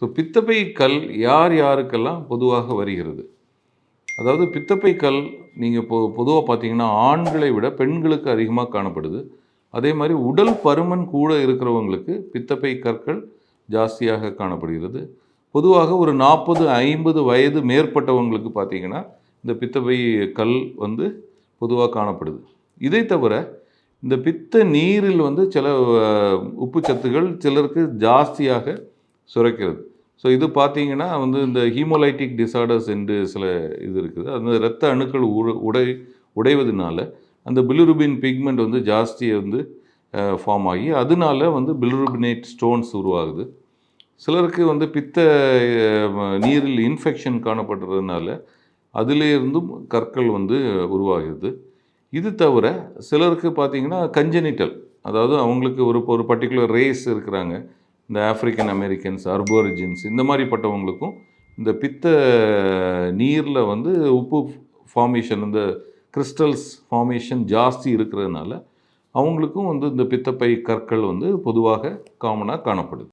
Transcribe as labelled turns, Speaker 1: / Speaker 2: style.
Speaker 1: So பித்தப்பை கல் யார் யாருக்கெல்லாம் பொதுவாக வருகிறது? அதாவது பித்தப்பை கல் நீங்கள் பொதுவாக பார்த்தீங்கன்னா ஆண்களை விட பெண்களுக்கு அதிகமாக காணப்படுது. அதே மாதிரி உடல் பருமன் கூட இருக்கிறவங்களுக்கு பித்தப்பை கற்கள் ஜாஸ்தியாக காணப்படுகிறது. பொதுவாக ஒரு 40-50 வயது மேற்பட்டவங்களுக்கு பார்த்தீங்கன்னா இந்த பித்தப்பை கல் பொதுவாக காணப்படுது. இதை தவிர இந்த பித்த நீரில் சில உப்பு சத்துகள் சிலருக்கு ஜாஸ்தியாக சுரக்கிறது. ஸோ இது பார்த்தீங்கன்னா இந்த ஹீமோலைட்டிக் டிசார்டர்ஸ் என்று சில இது இருக்குது. அந்த இரத்த அணுக்கள் உடைவதனால அந்த பிலிருபின் பிக்மெண்ட் ஜாஸ்தியை ஃபார்ம் ஆகி அதனால பிலிருபினேட் ஸ்டோன்ஸ் உருவாகுது. சிலருக்கு பித்த நீரில் இன்ஃபெக்ஷன் காணப்படுறதுனால அதிலேருந்தும் கற்கள் உருவாகுது. இது தவிர சிலருக்கு பார்த்தீங்கன்னா கஞ்சனிட்டல், அதாவது அவங்களுக்கு ஒரு பர்டிகுலர் ரேஸ் இருக்கிறாங்க, இந்த ஆஃப்ரிக்கன் அமெரிக்கன்ஸ், அர்போரிஜின்ஸ், இந்த மாதிரிப்பட்டவங்களுக்கும் இந்த பித்த நீரில் உப்பு ஃபார்மேஷன், இந்த கிறிஸ்டல்ஸ் ஃபார்மேஷன் ஜாஸ்தி இருக்கிறதுனால அவங்களுக்கும் இந்த பித்தப்பை கற்கள் பொதுவாக காமனாக காணப்படுது.